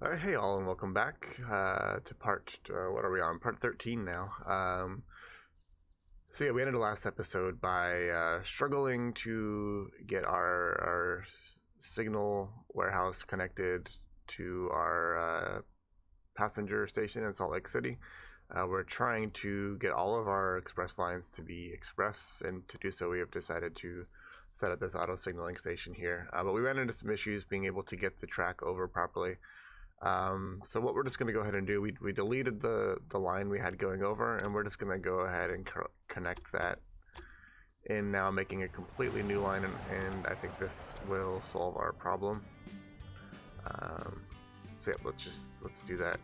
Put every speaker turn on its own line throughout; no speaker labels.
All right, hey all, and welcome back to what are we on? Part 13 now. So yeah, we ended the last episode by struggling to get our signal warehouse connected to our passenger station in Salt Lake City. We're trying to get all of our express lines to be express, and to do so we have decided to set up this auto signaling station here. But we ran into some issues being able to get the track over properly. So what we're just going to go ahead and do, we deleted the line we had going over, and we're just going to go ahead and connect that in now, making a completely new line, and I think this will solve our problem. So yeah, let's do that,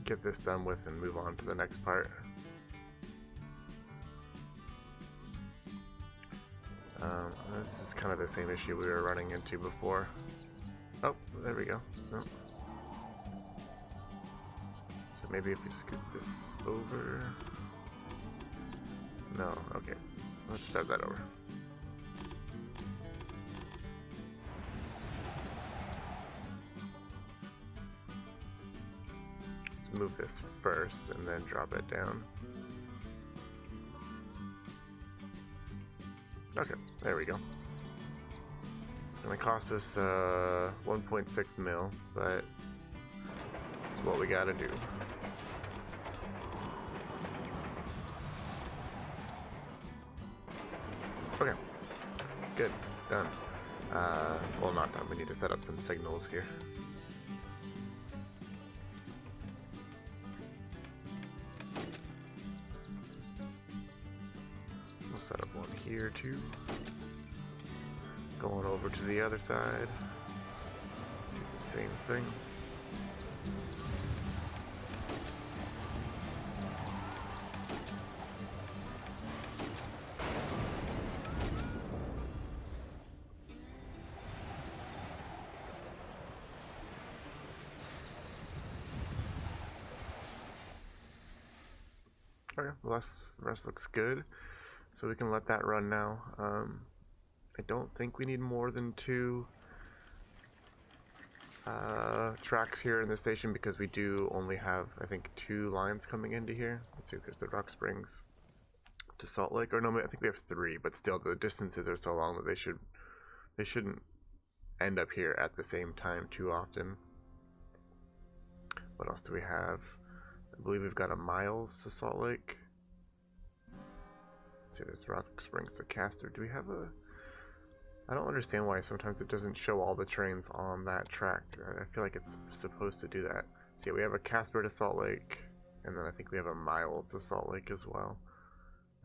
get this done with, and move on to the next part. This is kind of the same issue we were running into before. Oh, there we go. Oh. So maybe if we scoot this over. No, okay. Let's start that over. Let's move this first and then drop it down. Okay, there we go. It's gonna cost us 1.6 mil, but it's what we gotta do. Okay, good, done. Well, not done. We need to set up some signals here. We'll set up one here too. Going over to the other side. Do the same thing. Okay, the rest looks good, so we can let that run now. I don't think we need more than two tracks here in the station, because we do only have, I think, two lines coming into here. Let's see if there's the Rock Springs to Salt Lake, or no, I think we have three, but still the distances are so long that they shouldn't end up here at the same time too often. What else do we have? I believe we've got a Miles to Salt Lake. Let's see, there's Rock Springs to Castor. Do we have a... I don't understand why sometimes it doesn't show all the trains on that track. I feel like it's supposed to do that. So yeah, we have a Casper to Salt Lake, and then I think we have a Miles to Salt Lake as well.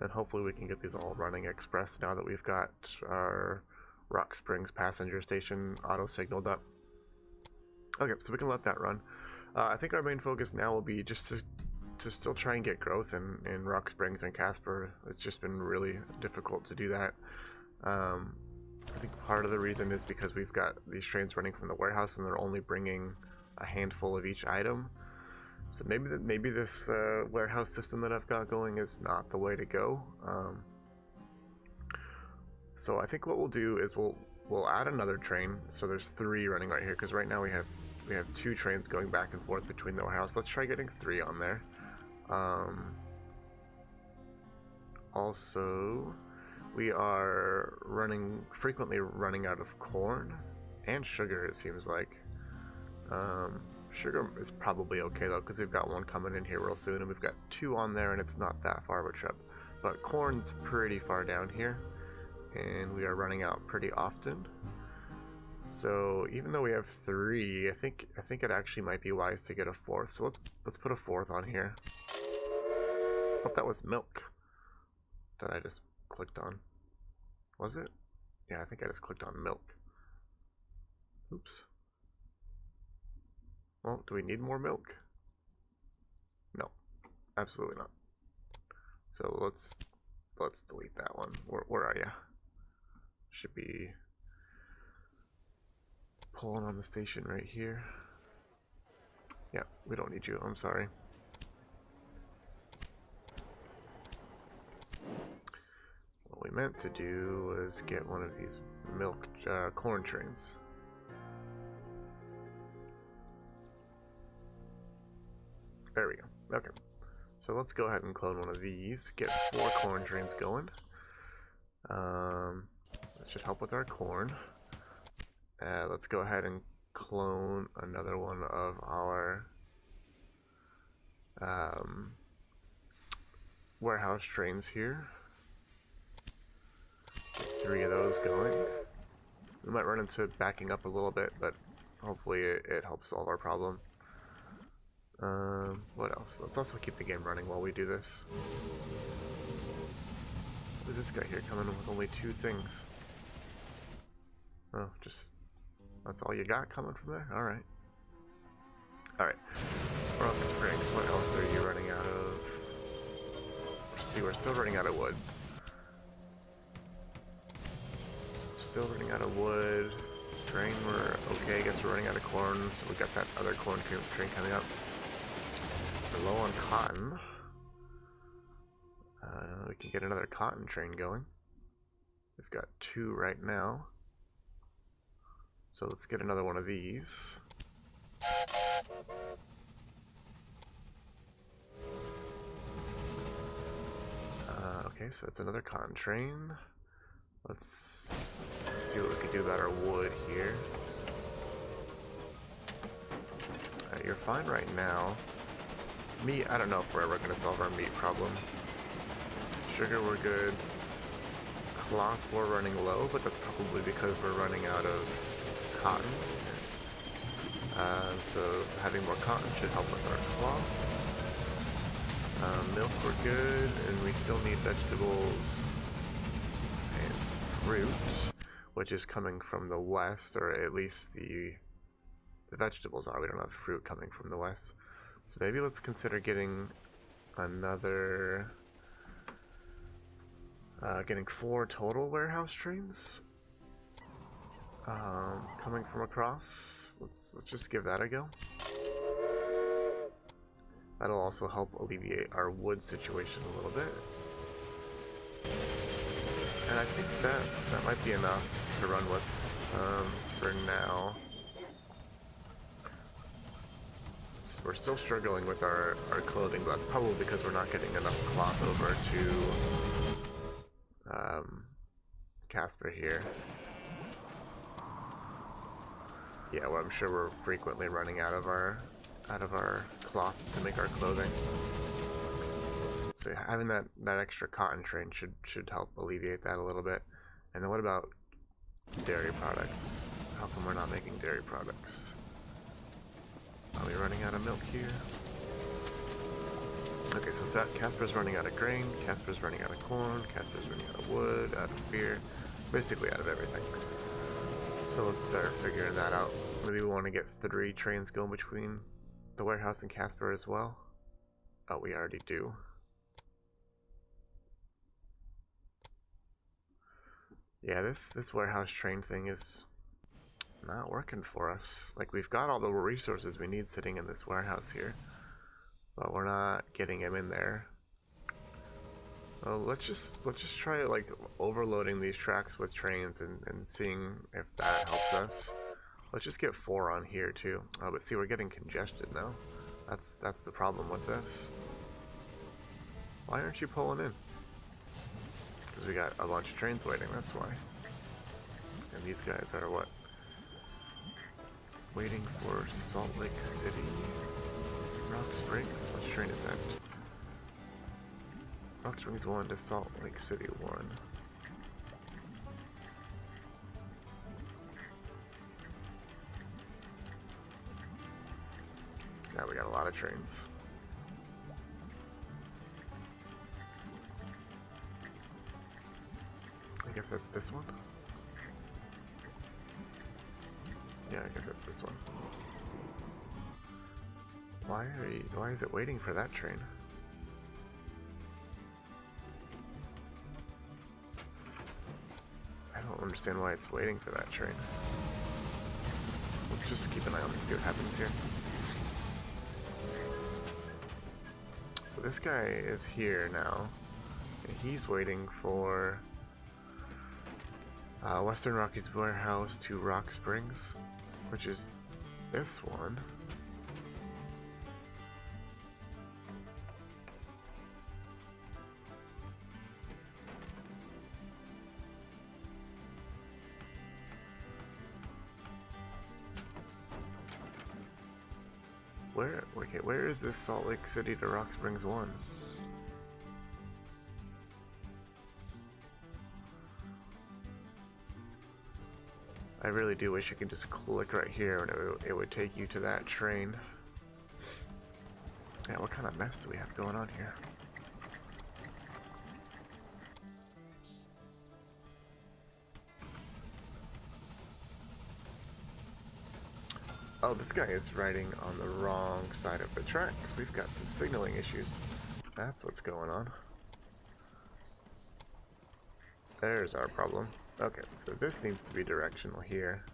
And hopefully we can get these all running express now that we've got our Rock Springs passenger station auto signaled up. Okay, so we can let that run. I think our main focus now will be just to still try and get growth in Rock Springs and Casper. It's just been really difficult to do that. I think part of the reason is because we've got these trains running from the warehouse, and they're only bringing a handful of each item. So maybe this warehouse system that I've got going is not the way to go. So I think what we'll do is we'll add another train. So there's three running right here, because right now we have two trains going back and forth between the warehouse. Let's try getting three on there. Also, we are frequently running out of corn and sugar, it seems like. Sugar is probably okay though, because we've got one coming in here real soon, and we've got two on there, and it's not that far of a trip. But corn's pretty far down here, and we are running out pretty often. So even though we have three, I think it actually might be wise to get a fourth. So let's put a fourth on here. Oh, that was milk that I just clicked on. Was it? Yeah, I think I just clicked on milk. Oops. Well, do we need more milk? No, absolutely not. So let's delete that one. Where are you? Should be pulling on the station right here. Yeah, we don't need you. I'm sorry. What we meant to do was get one of these corn trains. There we go. Okay. So let's go ahead and clone one of these. Get 4 corn trains going. That should help with our corn. Let's go ahead and clone another one of our warehouse trains here. Get 3 of those going. We might run into it backing up a little bit, but hopefully it helps solve our problem. What else? Let's also keep the game running while we do this. What is this guy here coming with only 2 things? Oh, just... that's all you got coming from there? Alright. Alright. Rock Springs, what else are you running out of? Let's see, we're still running out of wood. Still running out of wood. Train, we're okay. I guess we're running out of corn, so we got that other corn train coming up. We're low on cotton. We can get another cotton train going. We've got 2 right now. So let's get another one of these. Okay, so that's another cotton train. Let's see what we can do about our wood here. Alright, you're fine right now. Meat, I don't know if we're ever going to solve our meat problem. Sugar, we're good. Cloth, we're running low, but that's probably because we're running out of cotton. So having more cotton should help with our cloth. Milk, we're good, and we still need vegetables and fruit, which is coming from the west, or at least the vegetables are. We don't have fruit coming from the west. So maybe let's consider getting another, getting 4 total warehouse trains coming from across. Let's just give that a go. That'll also help alleviate our wood situation a little bit. And I think that might be enough to run with for now. We're still struggling with our clothing, but that's probably because we're not getting enough cloth over to Casper here. Yeah, well, I'm sure we're frequently running out of our cloth to make our clothing. So having that extra cotton train should help alleviate that a little bit. And then what about dairy products? How come we're not making dairy products? Are we running out of milk here? Okay, so Casper's running out of grain, Casper's running out of corn, Casper's running out of wood, out of beer, basically out of everything. So let's start figuring that out. Maybe we want to get 3 trains going between the warehouse and Casper as well. Oh, we already do. Yeah, this warehouse train thing is not working for us. Like, we've got all the resources we need sitting in this warehouse here, but we're not getting them in there. Well, let's just try like overloading these tracks with trains and seeing if that helps us. Let's just get 4 on here too. Oh, but see, we're getting congested now. That's the problem with this. Why aren't you pulling in? Because we got a bunch of trains waiting, that's why. And these guys are what? Waiting for Salt Lake City. Rock Springs? Which train is that? Rock Springs 1 to Salt Lake City 1. Now we got a lot of trains. I guess that's this one. Yeah, I guess that's this one. Why is it waiting for that train? I don't understand why it's waiting for that train. Let's just keep an eye on and see what happens here. So this guy is here now, and he's waiting for Western Rockies Warehouse to Rock Springs, which is this one. where is this Salt Lake City to Rock Springs 1? I really do wish you could just click right here and it would take you to that train. Yeah, what kind of mess do we have going on here? Oh, this guy is riding on the wrong side of the tracks. We've got some signaling issues. That's what's going on. There's our problem. Okay, so this needs to be directional here.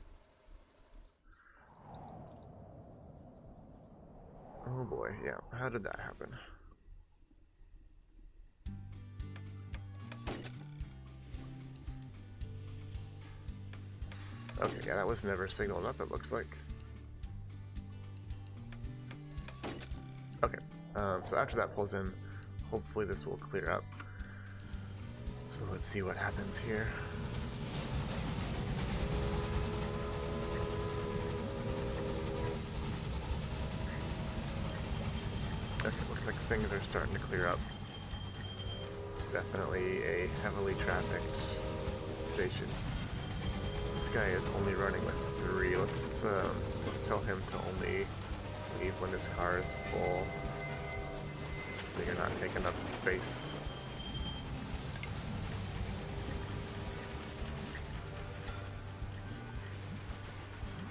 Oh boy, yeah, how did that happen? Okay, yeah, that was never signaled up, it looks like. Okay, so after that pulls in, hopefully this will clear up. So let's see what happens here. Okay, looks like things are starting to clear up. It's definitely a heavily trafficked station. This guy is only running with 3. Let's tell him to only leave when this car is full, so you're not taking up space.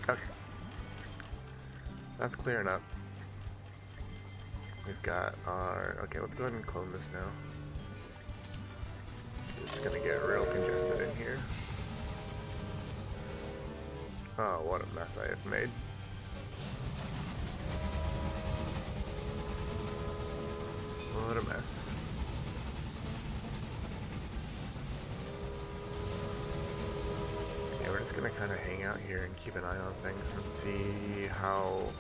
Okay, that's clearing up. We've got our... Okay, let's go ahead and clone this now. It's gonna get real congested in here. Oh, what a mess I have made. What a mess. Yeah, we're just gonna kind of hang out here and keep an eye on things and see how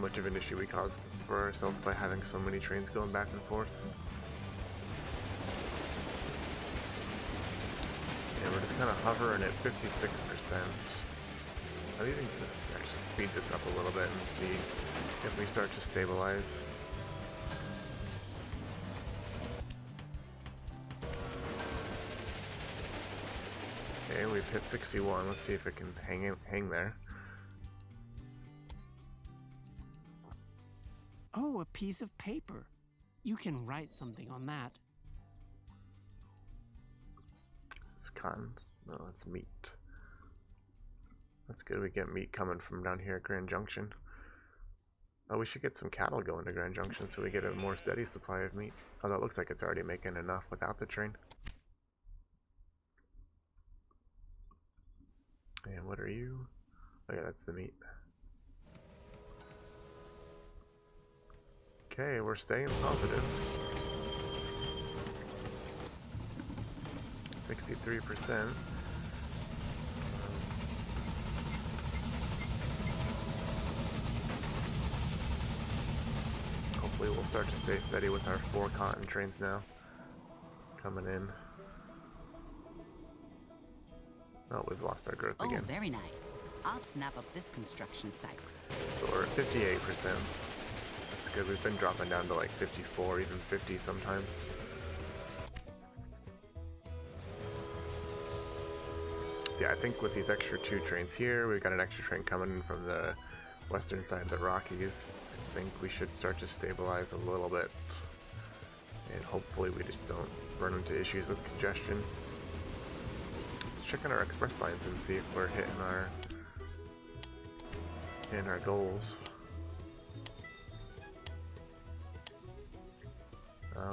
much of an issue we caused for ourselves by having so many trains going back and forth. Yeah, we're just kind of hovering at 56%. I'll even just actually speed this up a little bit and see if we start to stabilize. Okay, we've hit 61. Let's see if it can hang there.
Oh, a piece of paper. You can write something on that.
It's cotton. No, it's meat. That's good. We get meat coming from down here at Grand Junction. Oh, we should get some cattle going to Grand Junction so we get a more steady supply of meat. Although it looks like it's already making enough without the train. And what are you? Oh yeah, that's the meat. Okay, we're staying positive. 63%. Hopefully we'll start to stay steady with our 4 cotton trains now coming in. Oh, we've lost our growth again.
Oh, very nice. I'll snap up this construction site.
So we're at 58%. That's good. We've been dropping down to like 54, even 50 sometimes. So yeah, I think with these extra 2 trains here, we've got an extra train coming in from the western side of the Rockies. I think we should start to stabilize a little bit. And hopefully we just don't run into issues with congestion. Check on our express lines and see if we're hitting our goals.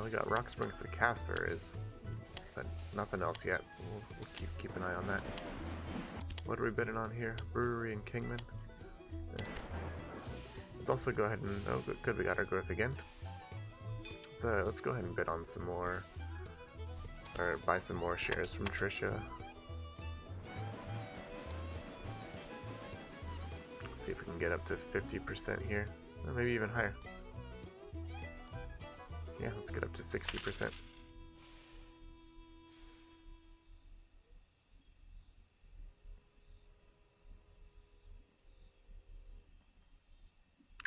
We got Rock Springs to Casper, but nothing else yet. We'll keep an eye on that. What are we bidding on here? Brewery and Kingman. Yeah. Let's also go ahead and... Oh, good, we got our growth again. Let's go ahead and bid on some more, or buy some more shares from Trisha. Let's see if we can get up to 50% here, or maybe even higher. Yeah, let's get up to 60%.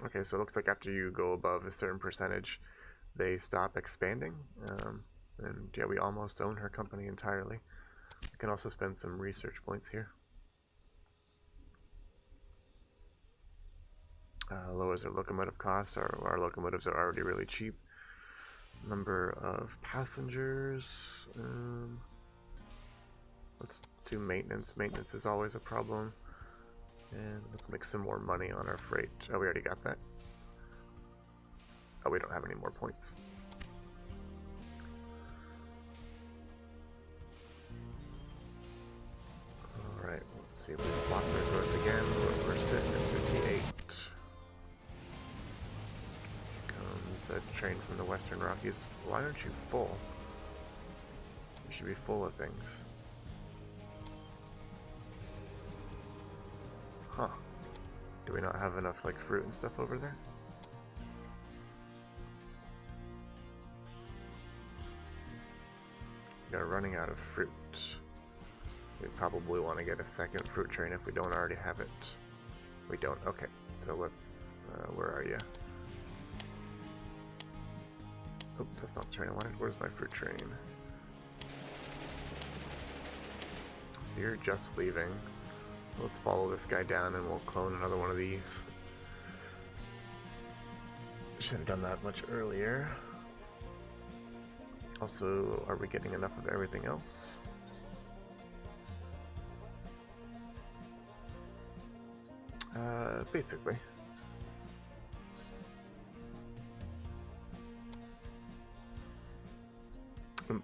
Okay, so it looks like after you go above a certain percentage, they stop expanding. And yeah, we almost own her company entirely. We can also spend some research points here. Lowers our locomotive costs. Our locomotives are already really cheap. Number of passengers. Let's do maintenance. Maintenance is always a problem. And let's make some more money on our freight. Oh, we already got that. Oh, we don't have any more points. Alright, let's see. We've lost our growth again. We're sitting at 58. Comes a train from the Western Rockies. Why aren't you full? You should be full of things. Huh. Do we not have enough, like, fruit and stuff over there? We are running out of fruit. We probably want to get a second fruit train if we don't already have it. We don't. Okay. So let's... where are you? Oh, that's not the train I wanted. Where's my fruit train? So you're just leaving. Let's follow this guy down and we'll clone another one of these. Should have done that much earlier. Also, are we getting enough of everything else? Basically.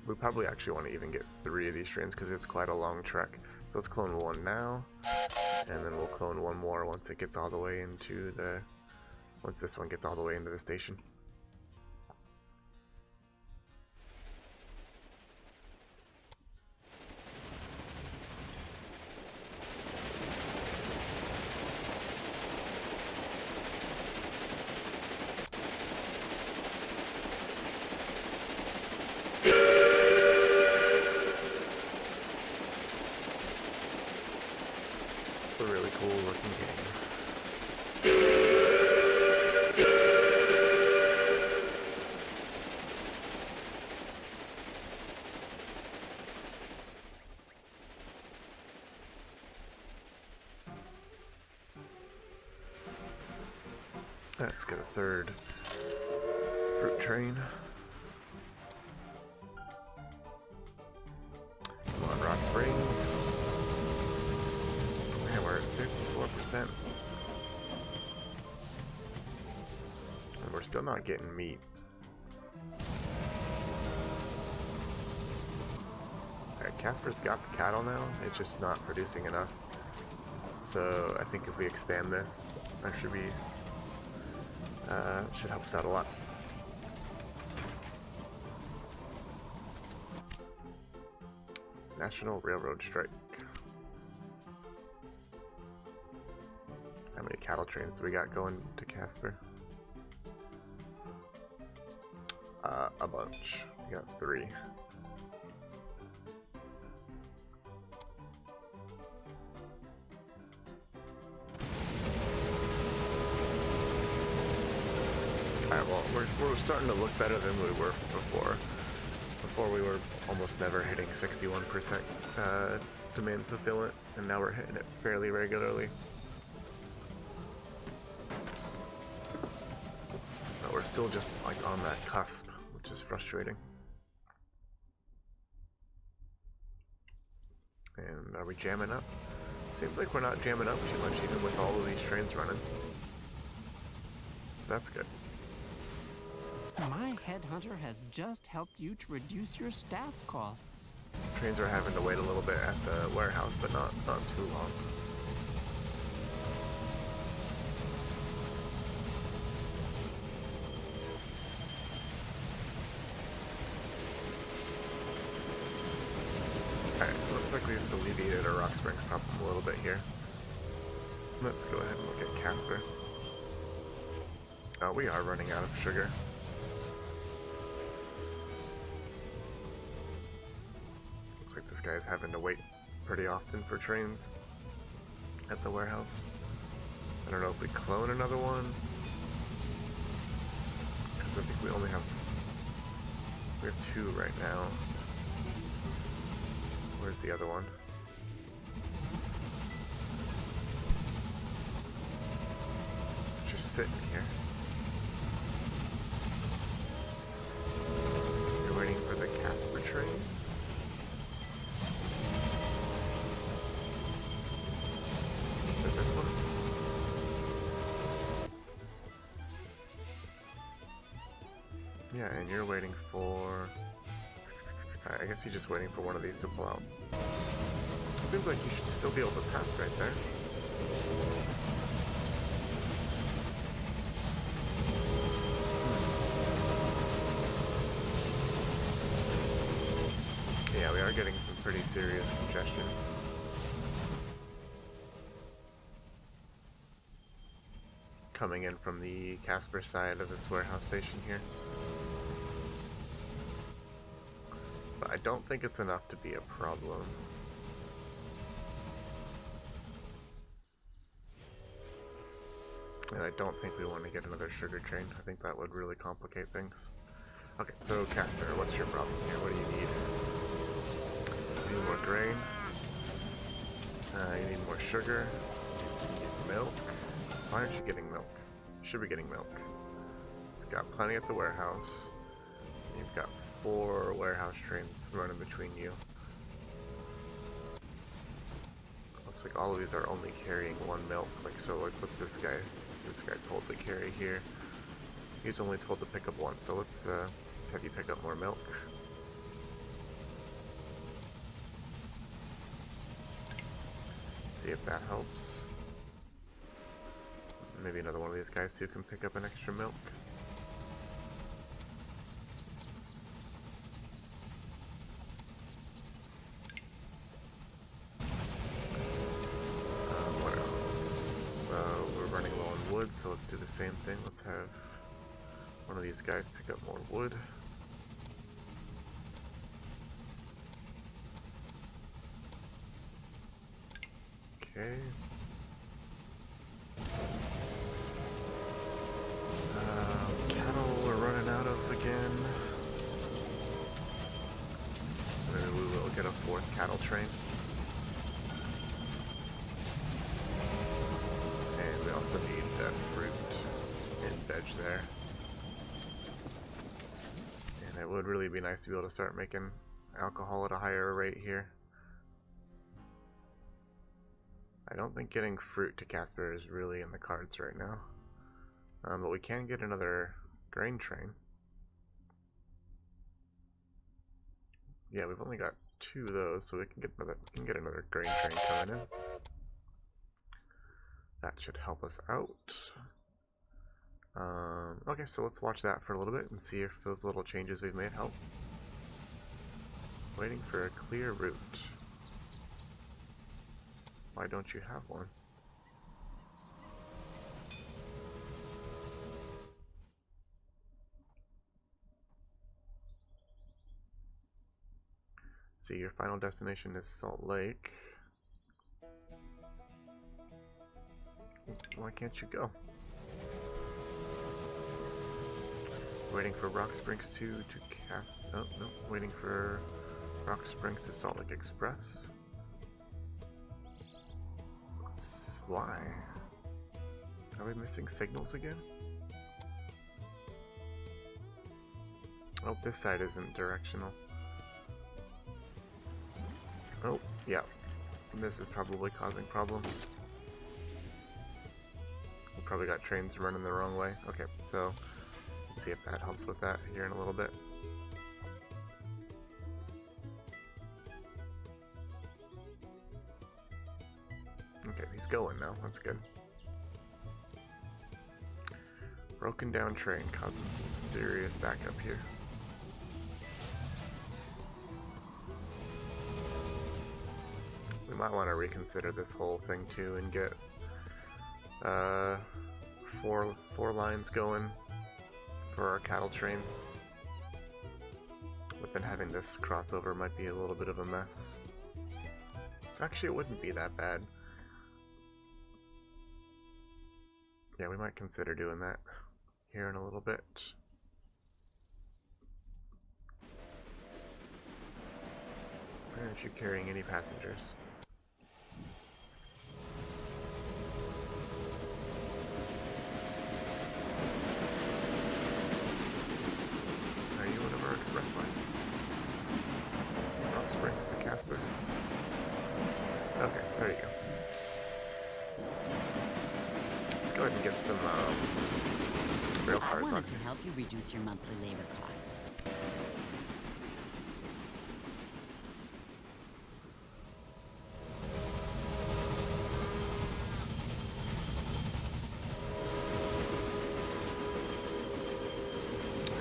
We probably actually want to even get 3 of these trains because it's quite a long trek. So let's clone one now, and then we'll clone one more once it gets all the way into the... once this one gets all the way into the station. It's a really cool looking game. Let's get a third fruit train. Come on, Rock Springs. Man, we're at 54%. And we're still not getting meat. Alright, Casper's got the cattle now. It's just not producing enough. So I think if we expand this, that should be... should help us out a lot. National Railroad strike. How many cattle trains do we got going to Casper? A bunch. We got 3. Alright, well, we're starting to look better than we were before. Before we were almost never hitting 61% demand fulfillment, and now we're hitting it fairly regularly. But we're still just like on that cusp, which is frustrating. And are we jamming up? Seems like we're not jamming up too much even with all of these trains running. So that's good.
My headhunter has just helped you to reduce your staff costs.
Trains are having to wait a little bit at the warehouse, but not too long. Alright, looks like we've alleviated our Rock Springs problem a little bit here. Let's go ahead and look at Casper. Oh, we are running out of sugar. Looks like this guy's having to wait pretty often for trains at the warehouse. I don't know if we clone another one. because I think we have 2 right now. Where's the other one? Just sitting here. You're waiting for the Casper train? Is it this one? Yeah, and you're waiting for... I guess you're just waiting for one of these to pull out. Seems like you should still be able to pass right there. Yeah, we are getting some pretty serious congestion. Coming in from the Casper side of this warehouse station here. But I don't think it's enough to be a problem. And I don't think we want to get another sugar train. I think that would really complicate things. Okay, so Casper, what's your problem here? What do you need? You need more grain. You need more sugar. You need milk. Why aren't you getting milk? You should be getting milk. You've got plenty at the warehouse. You've got 4 warehouse trains running between you. Looks like all of these are only carrying 1 milk. Like, so like, what's this guy told to carry here? He's only told to pick up 1, so let's have you pick up more milk. See if that helps. Maybe another one of these guys too can pick up an extra milk. What else? We're running low on wood, so let's do the same thing. Let's have one of these guys pick up more wood. Okay. Cattle we're running out of again. Maybe we will get a 4th cattle train. And we also need that fruit and veg there. And it would really be nice to be able to start making alcohol at a higher rate here. I don't think getting fruit to Casper is really in the cards right now. But we can get another grain train. Yeah, we've only got 2 of those, so we can get another grain train coming in. That should help us out. Okay, so let's watch that for a little bit and see if those little changes we've made help. Waiting for a clear route. Why don't you have one? See, your final destination is Salt Lake. Why can't you go? Waiting for Rock Springs to cast. Oh, no. Waiting for Rock Springs to Salt Lake Express. Why? Are we missing signals again? Oh, this side isn't directional. Oh, yeah. This is probably causing problems. We probably got trains running the wrong way. Okay, so let's see if that helps with that here in a little bit. Okay, he's going now. That's good. Broken down train causing some serious backup here. We might want to reconsider this whole thing too and get four lines going for our cattle trains. But then having this crossover might be a little bit of a mess. Actually, it wouldn't be that bad. Yeah, we might consider doing that here in a little bit. Why aren't you carrying any passengers? Are you one of our express lines? Rock Springs to Casper? Okay, there you go. Let's go ahead and get some rail
I
cars on
wanted to
here.
help you reduce your monthly labor costs.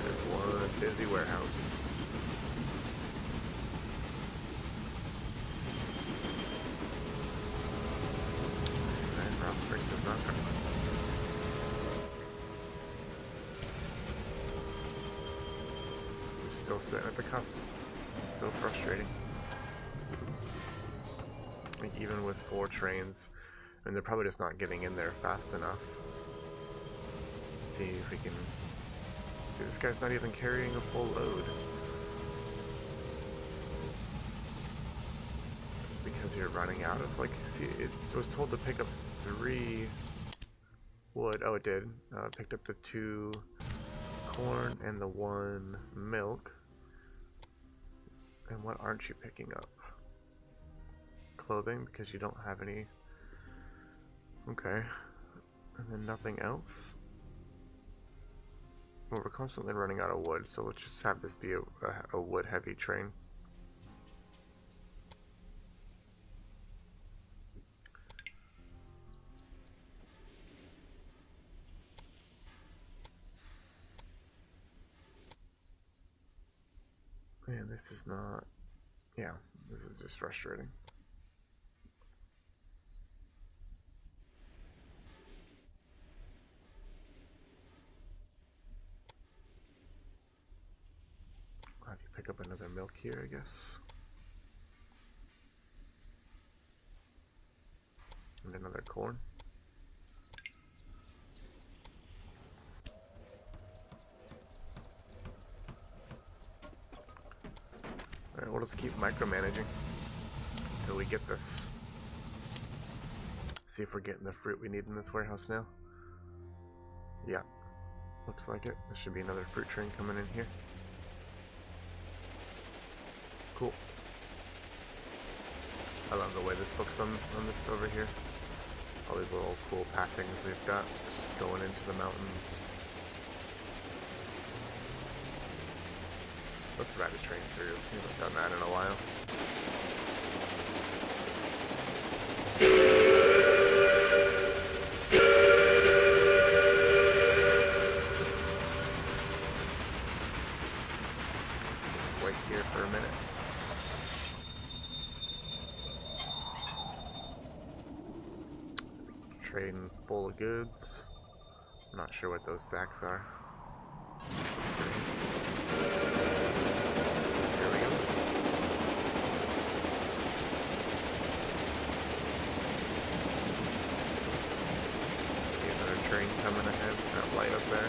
There's one busy warehouse. And Rock Springs is not coming. We're still sitting at the cusp. It's so frustrating. Like even with 4 trains, and they're probably just not getting in there fast enough. Let's see if we can. See, this guy's not even carrying a full load. Because you're running out of, like, see, it was told to pick up 3 wood. Oh, it did. It picked up the 2 corn and the 1 milk. And what aren't you picking up? Clothing, because you don't have any. Okay. And then nothing else. Well, we're constantly running out of wood, so let's just have this be a wood heavy train. Man, this is not. Yeah, this is just frustrating. I'll have you pick up another milk here, I guess. And another corn. Alright, we'll just keep micromanaging until we get this. See if we're getting the fruit we need in this warehouse now. Yeah, looks like it. There should be another fruit train coming in here. Cool. I love the way this looks on this over here. All these little cool passings we've got going into the mountains. Let's ride a train through. We haven't done that in a while. Wait here for a minute. Train full of goods. I'm not sure what those sacks are. There we go. See another train coming ahead. That light up there.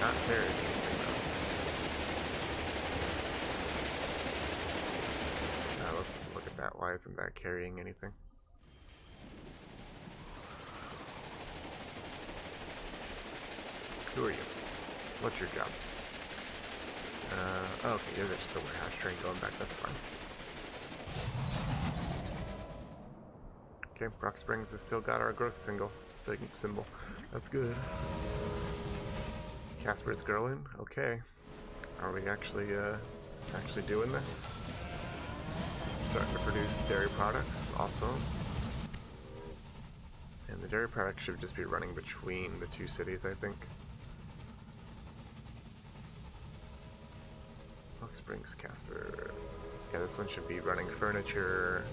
Not carrying anything though. Now let's look at that. Why isn't that carrying anything? Who are you? What's your job? Oh, okay, yeah, there's just a warehouse train going back. That's fine. Okay, Rock Springs has still got our growth symbol. That's good. Casper's growing. Okay. Are we actually doing this? Starting to produce dairy products. Awesome. And the dairy products should just be running between the 2 cities, I think. Rock Springs, Casper. Yeah, this one should be running furniture,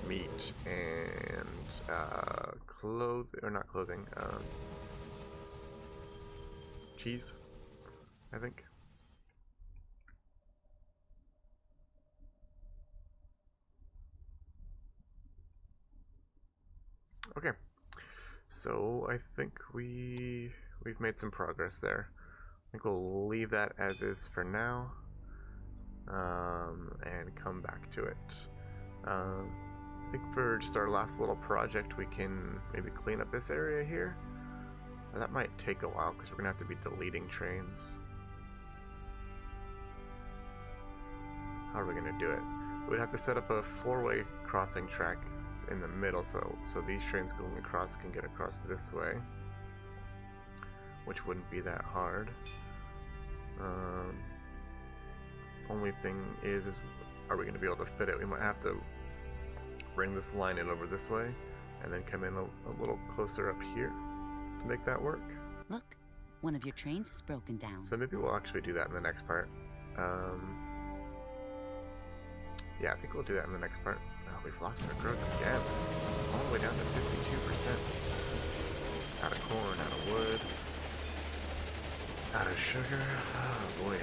meat, and cheese, I think. So I think we've made some progress there. I think we'll leave that as is for now, and come back to it. I think for just our last little project, we can maybe clean up this area here. That might take a while because we're gonna have to be deleting trains. How are we gonna do it? We'd have to set up a four-way crossing track in the middle, so these trains going across can get across this way, which wouldn't be that hard. Only thing is are we gonna be able to fit it? We might have to bring this line in over this way, and then come in a little closer up here to make that work.
Look, one of your trains is broken down.
So maybe we'll actually do that in the next part. Yeah, I think we'll do that in the next part. Oh, we've lost our growth again. All the way down to 52%. Out of corn, out of wood, out of sugar. Oh boy.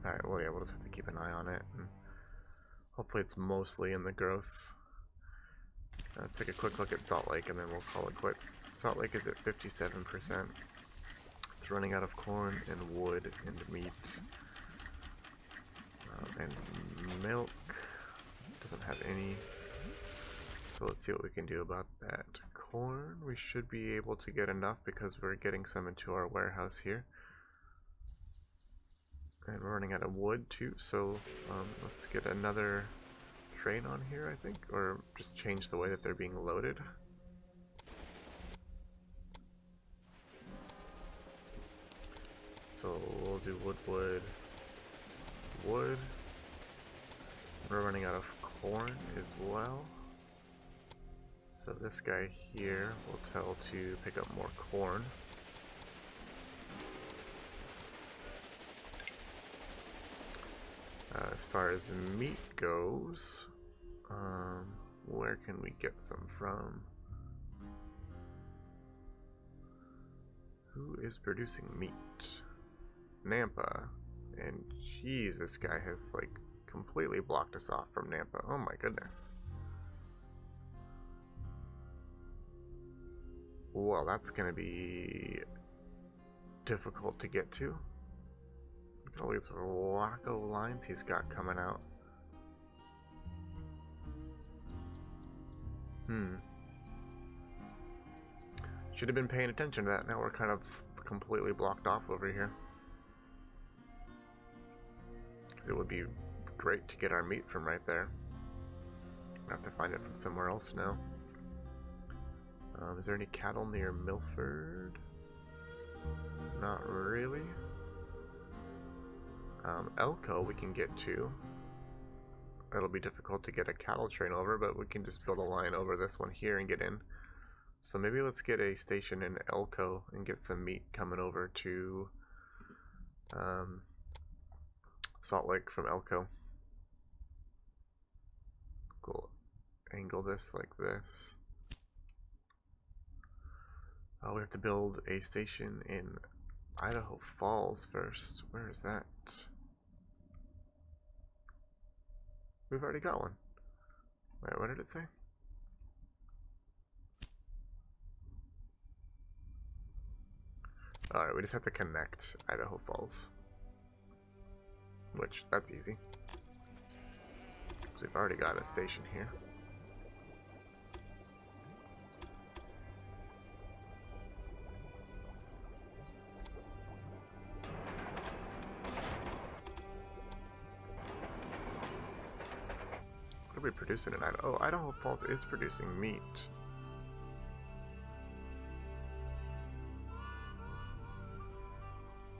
Alright, well yeah, we'll just have to keep an eye on it. And hopefully it's mostly in the growth. Let's take a quick look at Salt Lake and then we'll call it quits. Salt Lake is at 57%. It's running out of corn and wood and meat. And milk. Doesn't have any. So let's see what we can do about that. Corn, we should be able to get enough because we're getting some into our warehouse here. And we're running out of wood too, so let's get another train on here, I think, or just change the way that they're being loaded. So we'll do wood. We're running out of corn as well. So this guy here will tell to pick up more corn. As far as meat goes, where can we get some from? Who is producing meat? Nampa. And geez, this guy has like completely blocked us off from Nampa. Oh my goodness. Well, that's gonna be difficult to get to. Look at all these wacko lines he's got coming out. Should have been paying attention to that. Now we're kind of completely blocked off over here. Because it would be great to get our meat from right there. We'll have to find it from somewhere else now. Is there any cattle near Milford? Not really. Elko we can get to. It'll be difficult to get a cattle train over, but we can just build a line over this one here and get in. So maybe let's get a station in Elko and get some meat coming over to Salt Lake from Elko. We'll angle this like this. Oh, we have to build a station in Idaho Falls first. Where is that? We've already got one. Wait, what did it say? Alright, we just have to connect Idaho Falls. Which, that's easy. Because we've already got a station here. What are we producing in Idaho? Oh, Idaho Falls is producing meat.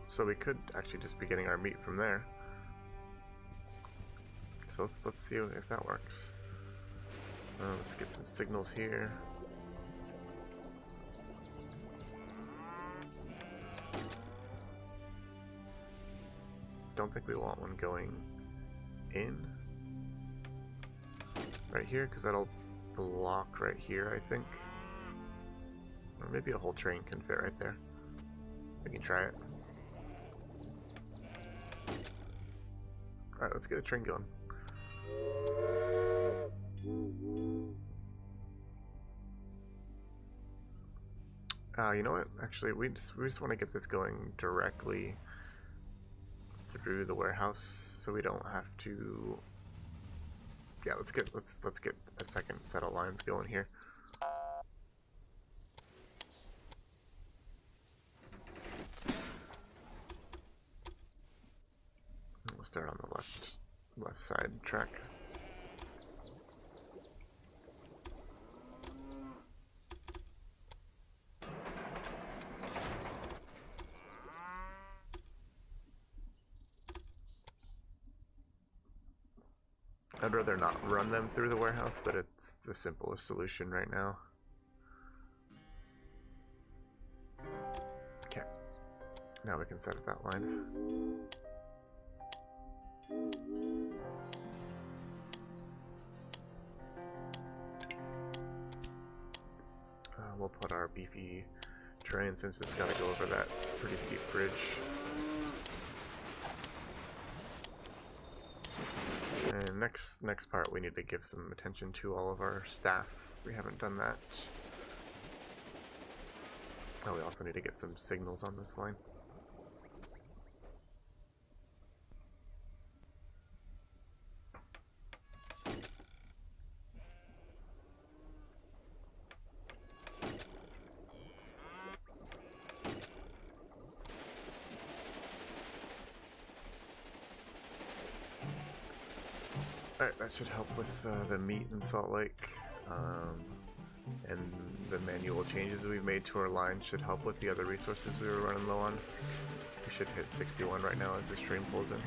So we could actually just be getting our meat from there. So let's see if that works. Let's get some signals here. Don't think we want one going in right here because that'll block right here, I think. Or maybe a whole train can fit right there. We can try it. Alright, let's get a train going. You know what? Actually, we just want to get this going directly through the warehouse, so we don't have to. Yeah, let's get a second set of lines going here. We'll start on the left side track. I'd rather not run them through the warehouse, but it's the simplest solution right now. Okay, now we can set up that line. We'll put our beefy train, since it's got to go over that pretty steep bridge. And next part, we need to give some attention to all of our staff. We haven't done that. Oh, we also need to get some signals on this line. Alright, that should help with the meat in Salt Lake, and the manual changes we've made to our line should help with the other resources we were running low on. We should hit 61 right now as the stream pulls in.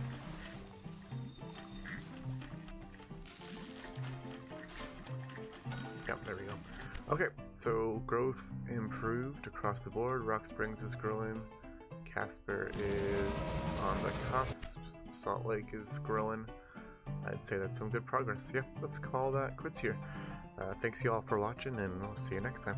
Yep, there we go. Okay, so growth improved across the board. Rock Springs is growing. Casper is on the cusp. Salt Lake is growing. I'd say that's some good progress. Yeah, let's call that quits here. Thanks you all for watching, and we'll see you next time.